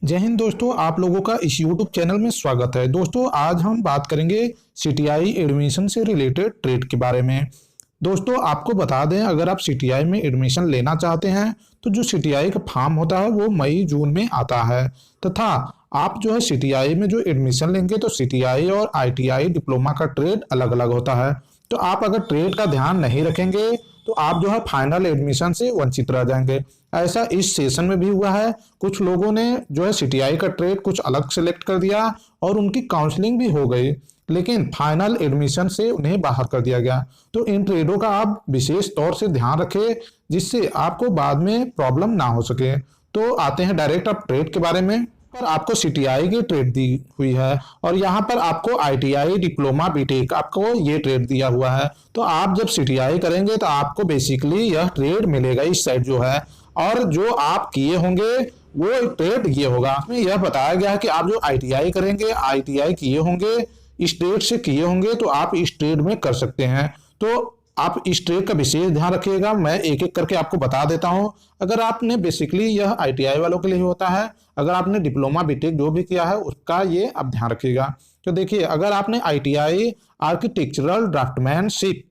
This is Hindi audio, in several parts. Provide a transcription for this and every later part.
जय हिंद दोस्तों, आप लोगों का इस YouTube चैनल में स्वागत है। दोस्तों आज हम बात करेंगे सीटीआई एडमिशन से रिलेटेड ट्रेड के बारे में। दोस्तों आपको बता दें, अगर आप सीटीआई में एडमिशन लेना चाहते हैं तो जो सीटीआई का फॉर्म होता है वो मई जून में आता है, तथा आप जो है सीटीआई में जो एडमिशन लेंगे तो सीटीआई और आईटीआई डिप्लोमा का ट्रेड अलग अलग होता है। तो आप अगर ट्रेड का ध्यान नहीं रखेंगे तो आप जो है फाइनल एडमिशन से वंचित रह जाएंगे। ऐसा इस सेशन में भी हुआ है। कुछ लोगों ने जो है सीटीआई का ट्रेड कुछ अलग सेलेक्ट कर दिया और उनकी काउंसलिंग भी हो गई, लेकिन फाइनल एडमिशन से उन्हें बाहर कर दिया गया। तो इन ट्रेडों का आप विशेष तौर से ध्यान रखें जिससे आपको बाद में प्रॉब्लम ना हो सके। तो आते हैं डायरेक्ट आप ट्रेड के बारे में। पर आपको सीटीआई की ट्रेड दी हुई है और यहाँ पर आपको आईटीआई डिप्लोमा बीटेक आपको ये ट्रेड दिया हुआ है। तो आप जब सीटीआई करेंगे तो आपको बेसिकली यह ट्रेड मिलेगा इस साइड जो है, और जो आप किए होंगे वो ट्रेड ये होगा। इसमें यह बताया गया है कि आप जो आईटीआई करेंगे, आईटीआई किए होंगे, इस ट्रेड से किए होंगे तो आप इस ट्रेड में कर सकते हैं। तो आप इस ट्रेड का विशेष ध्यान रखिएगा। मैं एक एक करके आपको बता देता हूं। अगर आपने बेसिकली यह आईटीआई वालों के लिए होता है, अगर आपने डिप्लोमा बीटेक जो भी किया है उसका ये आप ध्यान रखिएगा। तो देखिए, अगर आपने आईटीआई आर्किटेक्चरल ड्राफ्टमैनशिप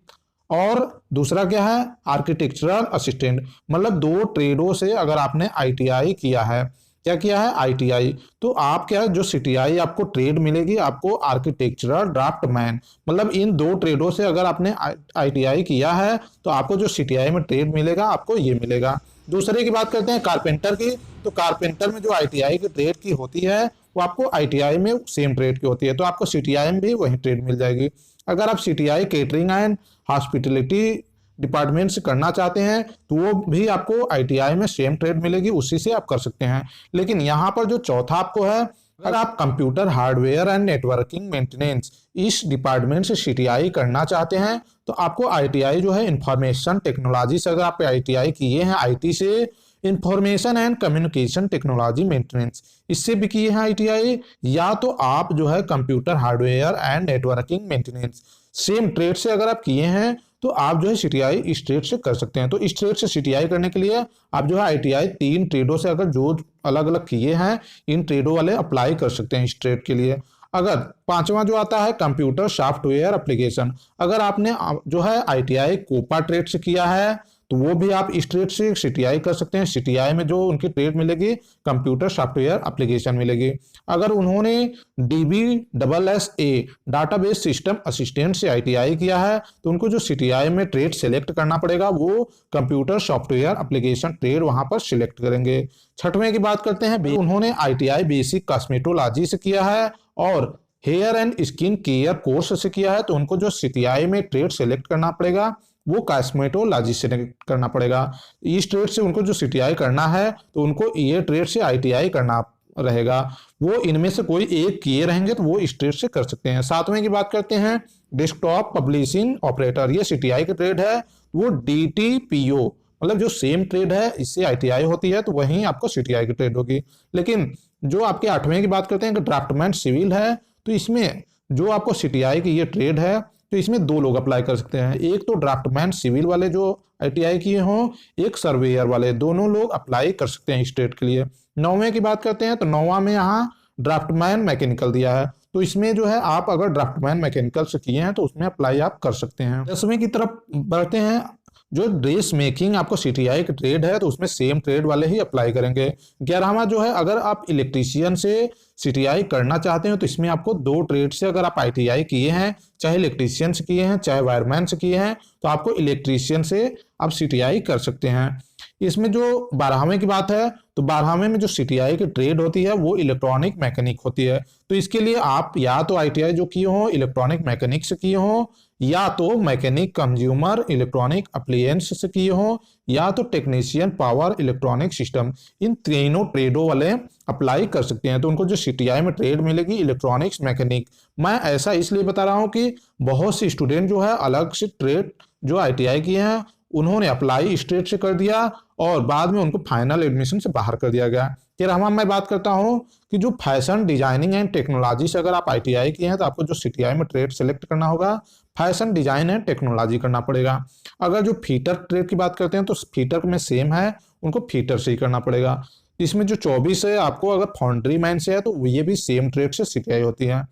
और दूसरा क्या है आर्किटेक्चरल असिस्टेंट, मतलब दो ट्रेडों से अगर आपने आईटीआई किया है, क्या किया है आईटीआई, तो आप क्या जो सीटीआई आपको ट्रेड मिलेगी आपको आर्किटेक्चरल ड्राफ्टमैन, मतलब इन दो ट्रेडों से अगर आपने आईटीआई किया है तो आपको जो सीटीआई में ट्रेड मिलेगा आपको ये मिलेगा। दूसरे की बात करते हैं कारपेंटर की। तो कारपेंटर में जो आईटीआई की ट्रेड की होती है वो आपको आईटीआई में सेम ट्रेड की होती है, तो आपको सीटीआई में भी वही ट्रेड मिल जाएगी। अगर आप CTI catering and hospitality department से करना चाहते हैं तो वो भी आपको आईटीआई में सेम ट्रेड मिलेगी, उसी से आप कर सकते हैं। लेकिन यहाँ पर जो चौथा आपको है, अगर आप computer hardware and networking maintenance इस डिपार्टमेंट से सीटीआई करना चाहते हैं तो आपको आईटीआई जो है इंफॉर्मेशन टेक्नोलॉजी से, अगर आप आईटीआई किए हैं आईटी से, information and communication technology maintenance इससे भी किए हैं आईटीआई, या तो आप जो है computer hardware and networking maintenance same trade से अगर आप किए हैं तो आप जो है सीटीआई इस ट्रेड से कर सकते हैं। तो इस ट्रेड से सीटीआई करने के लिए आप जो है आईटीआई तीन ट्रेडों से अगर जो अलग अलग किए हैं इन ट्रेडों वाले अप्लाई कर सकते हैं इस ट्रेड के लिए। अगर पांचवा जो आता है कंप्यूटर सॉफ्टवेयर एप्लीकेशन, अगर आपने जो है आईटीआई कोपा ट्रेड से किया है तो वो भी आप इस ट्रेड से सीटीआई कर सकते हैं। सीटीआई में जो उनकी ट्रेड मिलेगी कंप्यूटर सॉफ्टवेयर एप्लीकेशन मिलेगी। अगर उन्होंने DBSSA डाटाबेस सिस्टम असिस्टेंट से आईटीआई किया है तो उनको जो सीटीआई में ट्रेड सेलेक्ट करना पड़ेगा वो कंप्यूटर सॉफ्टवेयर एप्लीकेशन ट्रेड वहां पर सिलेक्ट करेंगे। छठवें की बात करते हैं, उन्होंने आईटीआई बेसिक कॉस्मेटोलॉजी से किया है और hair and skin care course से किया है तो उनको जो सीटीआई में ट्रेड सेलेक्ट करना पड़ेगा वो कॉस्मेटोलॉजी से करना पड़ेगा। इस ट्रेड से उनको जो सीटीआई करना है तो उनको ये ट्रेड से आईटीआई करना रहेगा। वो इनमें से कोई एक किए रहेंगे तो वो इस ट्रेड से कर सकते हैं। सातवें की बात करते हैं डेस्कटॉप पब्लिशिंग ऑपरेटर, ये सीटीआई की ट्रेड है। वो DTPO मतलब जो सेम ट्रेड है इससे आईटीआई होती है तो वहीं आपको सीटीआई की ट्रेड होगी। लेकिन जो आपके आठवें की बात करते हैं कि ड्राफ्टमैन सिविल है, तो इसमें जो आपको सीटीआई की ये ट्रेड है तो इसमें दो लोग अप्लाई कर सकते हैं। एक तो ड्राफ्टमैन सिविल वाले जो आईटीआई किए हों, एक सर्वेयर वाले, दोनों लोग अप्लाई कर सकते हैं इस ट्रेड के लिए। नौवें की बात करते हैं तो नौवां में यहाँ ड्राफ्टमैन मैकेनिकल दिया है, तो इसमें जो है आप अगर ड्राफ्टमैन मैकेनिकल से किए हैं तो उसमें अप्लाई आप कर सकते हैं। 10वें की तरफ बढ़ते हैं, जो ड्रेस मेकिंग आपको सीटीआई का ट्रेड है तो उसमें सेम ट्रेड वाले ही अप्लाई करेंगे। 11वां जो है, अगर आप इलेक्ट्रीशियन से सीटीआई करना चाहते हैं तो इसमें आपको दो ट्रेड से, अगर आप आईटीआई किए हैं, चाहे इलेक्ट्रीशियन से किए हैं चाहे वायरमैन से किए हैं, तो आपको इलेक्ट्रीशियन से आप सीटीआई कर सकते हैं। इसमें जो 12वें की बात है तो 12वें में जो सीटीआई की ट्रेड होती है वो इलेक्ट्रॉनिक मैकेनिक होती है। तो इसके लिए आप या तो आईटीआई जो किए हो इलेक्ट्रॉनिक मैकेनिक से किए हो, या तो मैकेनिक कंज्यूमर इलेक्ट्रॉनिक अप्लायंस से किए हो, या तो टेक्नीशियन पावर इलेक्ट्रॉनिक सिस्टम, इन तीनों ट्रेडों वाले अप्लाई कर सकते हैं। तो उनको जो सीटीआई में ट्रेड मिलेगी इलेक्ट्रॉनिक्स मैकेनिक। मैं ऐसा इसलिए बता रहा हूं कि बहुत से स्टूडेंट जो है अलग से ट्रेड जो आईटीआई किए हैं उन्होंने अप्लाई स्टेट से कर दिया और बाद में उनको फाइनल एडमिशन से बाहर कर दिया गया। फिर मैं बात करता हूं कि जो फैशन डिजाइनिंग एंड टेक्नोलॉजी से अगर आप आईटीआई किए हैं तो आपको जो सीटीआई में ट्रेड सेलेक्ट करना होगा फैशन डिजाइन एंड टेक्नोलॉजी करना पड़ेगा। अगर जो फीटर ट्रेड की बात करते हैं तो फीटर में सेम है, उनको फीटर से ही करना पड़ेगा। इसमें जो 24 है आपको अगर फाउंड्री मैन से है तो ये भी सेम ट्रेड से सीटीआई होती है।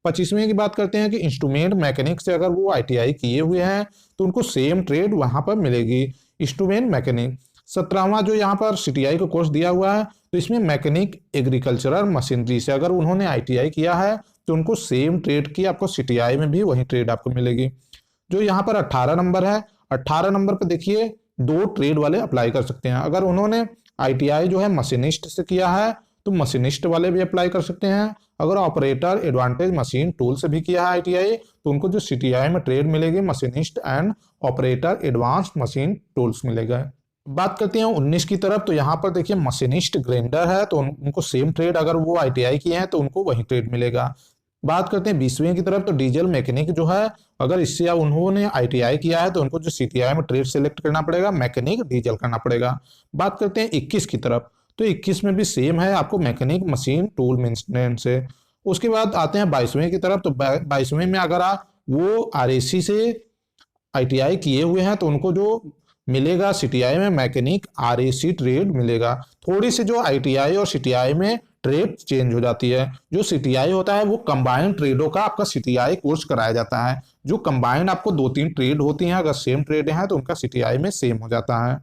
25वें की बात करते हैं कि इंस्ट्रूमेंट मैकेनिक से अगर वो आईटीआई किए हुए हैं तो उनको सेम ट्रेड वहां पर मिलेगी, इंस्ट्रूमेंट मैकेनिक। 17वां जो यहाँ पर सीटीआई का कोर्स दिया हुआ है तो इसमें मैकेनिक एग्रीकल्चरल मशीनरी से अगर उन्होंने आईटीआई किया है तो उनको सेम ट्रेड की आपको सीटीआई में भी वही ट्रेड आपको मिलेगी। जो यहाँ पर 18 नंबर है, 18 नंबर पर देखिए दो ट्रेड वाले अप्लाई कर सकते हैं। अगर उन्होंने आईटीआई जो है मशीनिस्ट से किया है तो मशीनिस्ट वाले भी अप्लाई कर सकते हैं। अगर ऑपरेटर एडवांटेज मशीन टूल से भी किया है आईटीआई तो उनको जो सीटीआई में ट्रेड मिलेगी machinist and operator advance machine tools मिलेगा। बात करते हैं 19 की तरफ, तो यहाँ पर देखिए मशीनिस्ट ग्राइंडर है तो उनको सेम ट्रेड अगर वो आईटीआई किए हैं तो उनको वही ट्रेड मिलेगा। बात करते हैं 20वें की तरफ, तो डीजल मैकेनिक जो है अगर इससे उन्होंने आईटीआई किया है तो उनको जो सीटीआई में ट्रेड सेलेक्ट करना पड़ेगा मैकेनिक डीजल करना पड़ेगा। बात करते हैं 21 की तरफ, तो 21 में भी सेम है आपको मैकेनिक मशीन टूल मेंटेनेंस से। उसके बाद आते हैं 22वें की तरफ, तो 22वें में अगर आप वो आरएसी से आईटीआई किए हुए हैं तो उनको जो मिलेगा सीटीआई में मैकेनिक आरएसी ट्रेड मिलेगा। थोड़ी सी जो आईटीआई और सीटीआई में ट्रेड चेंज हो जाती है। जो सीटीआई होता है वो कंबाइंड ट्रेडों का आपका सीटीआई कोर्स कराया जाता है। जो कंबाइंड आपको 2-3 ट्रेड होती हैं, अगर सेम ट्रेड है तो उनका सीटीआई में सेम हो जाता है।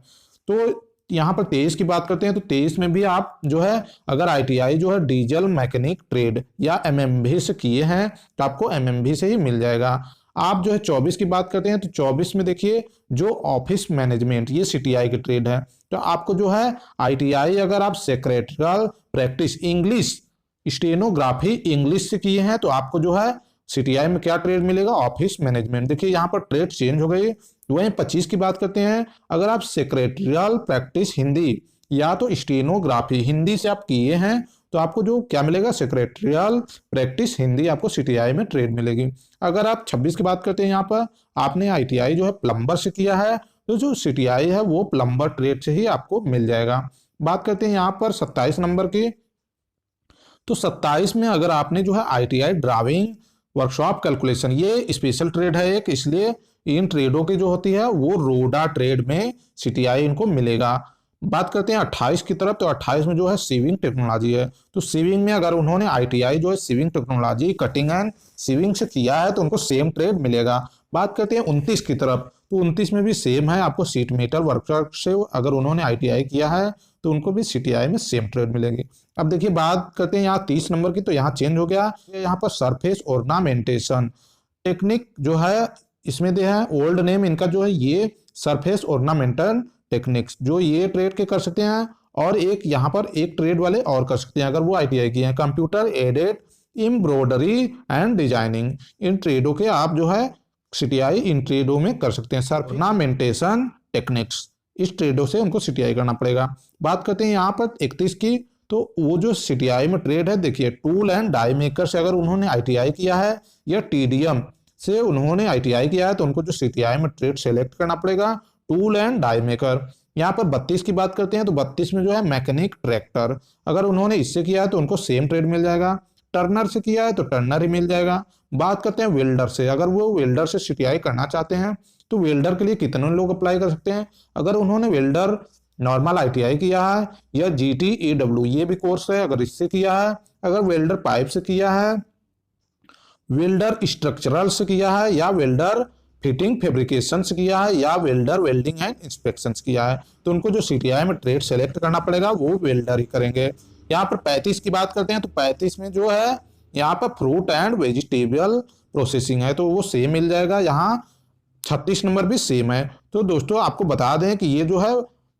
तो यहाँ पर 23 की बात करते हैं, तो 23 में भी आप जो है अगर आईटीआई जो है डीजल मैकेनिक ट्रेड या एमएमवी से किए हैं तो आपको एमएमवी से ही मिल जाएगा। आप जो है 24 की बात करते हैं तो 24 में देखिए जो ऑफिस मैनेजमेंट ये सीटीआई की ट्रेड है। तो आपको जो है आईटीआई अगर आप secretarial practice English stenography English से किए हैं तो आपको जो है सीटीआई में क्या ट्रेड मिलेगा, ऑफिस मैनेजमेंट। देखिए यहाँ पर ट्रेड चेंज हो गई। वहीं 25 की बात करते हैं, अगर आप सेक्रेटरियल प्रैक्टिस हिंदी या तो स्टेनोग्राफी हिंदी से आप किए हैं तो आपको जो क्या मिलेगा, सेक्रेटरियल प्रैक्टिस हिंदी आपको सीटीआई में ट्रेड मिलेगी। अगर आप 26 की बात करते हैं, यहाँ पर आपने आईटीआई जो है प्लम्बर से किया है तो जो सीटीआई है वो प्लम्बर ट्रेड से ही आपको मिल जाएगा। बात करते हैं यहाँ पर 27 नंबर की, तो 27 में अगर आपने जो है आईटीआई ड्राइविंग वर्कशॉप कैलकुलेशन ये स्पेशल ट्रेड है एक, इसलिए इन ट्रेडों की जो होती है वो रोडा ट्रेड में सीटीआई इनको मिलेगा। बात करते हैं 28 की तरफ, तो 28 में जो है सीविंग टेक्नोलॉजी है। तो सीविंग में अगर उन्होंने आईटीआई जो है sewing technology cutting and sewing से किया है तो उनको सेम ट्रेड मिलेगा। बात करते हैं 29 की तरफ, तो 29 में भी सेम है आपको सीट मेटल वर्कशॉप से अगर उन्होंने आईटीआई किया है तो उनको भी सीटीआई में सेम ट्रेड मिलेगी। अब देखिए बात करते हैं यहाँ 30 नंबर की, तो यहाँ चेंज हो गया। यहाँ पर सरफेस ऑर्नामेंटेशन टेक्निक जो है इसमें दे है ओल्ड नेम इनका जो है ये सरफेस ऑर्नामेंटल टेक्निक्स, जो ये ट्रेड के कर सकते हैं और एक यहाँ पर एक ट्रेड वाले और कर सकते हैं अगर वो आईटीआई किए हैं, computer aided embroidery and designing. इन ट्रेडों के आप जो है सीटीआई इन ट्रेडों में कर सकते हैं। ऑर्नामेंटेशन टेक्निक्स इस ट्रेडों से उनको सीटीआई करना पड़ेगा। बात करते हैं यहाँ पर 31 की, तो वो जो सीटीआई में ट्रेड है देखिए टूल एंड डाई मेकर से अगर उन्होंने आईटीआई किया है या टीडीएम से उन्होंने आईटीआई किया है तो उनको जो सीटीआई में ट्रेड सेलेक्ट करना पड़ेगा टूल एंड डाई मेकर। यहाँ पर 32 की बात करते हैं, तो 32 में जो है मैकेनिक ट्रैक्टर अगर उन्होंने इससे किया है तो उनको सेम ट्रेड मिल जाएगा। टर्नर से किया है तो टर्नर ही मिल जाएगा। बात करते हैं वेल्डर से, अगर वो वेल्डर से सीटीआई करना चाहते हैं तो वेल्डर के लिए कितने लोग अप्लाई कर सकते हैं, अगर उन्होंने वेल्डर नॉर्मल आईटीआई किया है या जीटीईडब्ल्यू ये भी कोर्स है अगर इससे किया है, अगर वेल्डर पाइप से किया है, वेल्डर स्ट्रक्चरल से किया है या वेल्डर फिटिंग फैब्रिकेशन से किया है या वेल्डर वेल्डिंग एंड इंस्पेक्शन किया है तो उनको जो सीटीआई में ट्रेड सेलेक्ट करना पड़ेगा वो वेल्डर ही करेंगे। यहाँ पर 35 की बात करते हैं, तो 35 में जो है यहाँ पर फ्रूट एंड वेजिटेबल प्रोसेसिंग है तो वो सेम मिल जाएगा। यहाँ 36 नंबर भी सेम है। तो दोस्तों आपको बता दें कि ये जो है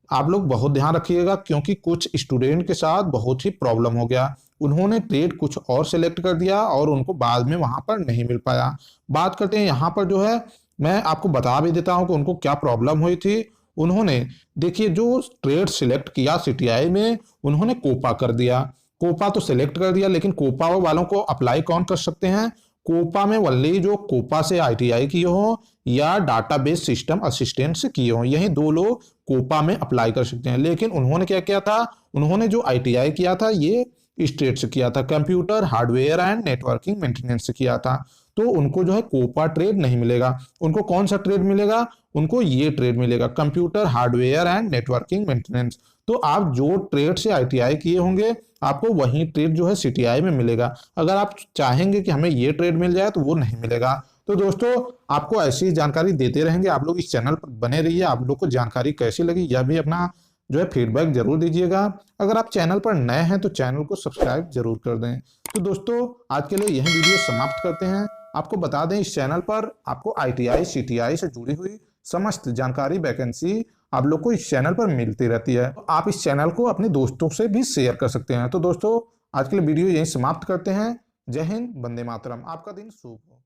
आप लोग बहुत ध्यान रखिएगा क्योंकि कुछ स्टूडेंट के साथ बहुत ही प्रॉब्लम हो गया, उन्होंने ट्रेड कुछ और सिलेक्ट कर दिया और उनको बाद में वहां पर नहीं मिल पाया। बात करते हैं यहाँ पर जो है मैं आपको बता भी देता हूं कि उनको क्या प्रॉब्लम हुई थी। उन्होंने देखिए जो ट्रेड सिलेक्ट किया सीटीआई में उन्होंने कोपा कर दिया, कोपा तो सिलेक्ट कर दिया लेकिन कोपा वालों को अप्लाई कौन कर सकते हैं, कोपा में वल्ली जो कोपा से आईटीआई किए हो या डाटाबेस सिस्टम असिस्टेंट से किए हो, यही दो लोग कोपा में अप्लाई कर सकते हैं। लेकिन उन्होंने क्या किया था, उन्होंने जो आईटीआई किया था ये स्टेट से किया था, computer hardware and networking maintenance से किया था। तो उनको जो है कोपा ट्रेड नहीं मिलेगा। उनको कौन सा ट्रेड मिलेगा? उनको ये ट्रेड मिलेगा, computer hardware and networking maintenance. तो आप जो ट्रेड से आईटीआई किए होंगे आपको वही ट्रेड जो है सीटीआई में मिलेगा। अगर आप चाहेंगे कि हमें ये ट्रेड मिल जाए तो वो नहीं मिलेगा। तो दोस्तों आपको ऐसी जानकारी देते रहेंगे, आप लोग इस चैनल पर बने रहिए। आप लोग को जानकारी कैसी लगी यह भी अपना जो है फीडबैक जरूर दीजिएगा। अगर आप चैनल पर नए हैं तो चैनल को सब्सक्राइब जरूर कर दें। तो दोस्तों आज के लिए यही वीडियो समाप्त करते हैं। आपको बता दें इस चैनल पर आपको आईटीआई सीटीआई से जुड़ी हुई समस्त जानकारी वैकेंसी आप लोग को इस चैनल पर मिलती रहती है। तो आप इस चैनल को अपने दोस्तों से भी शेयर कर सकते हैं। तो दोस्तों आज के लिए वीडियो यहीं समाप्त करते हैं। जय हिंद, वंदे मातरम। आपका दिन शुभ हो।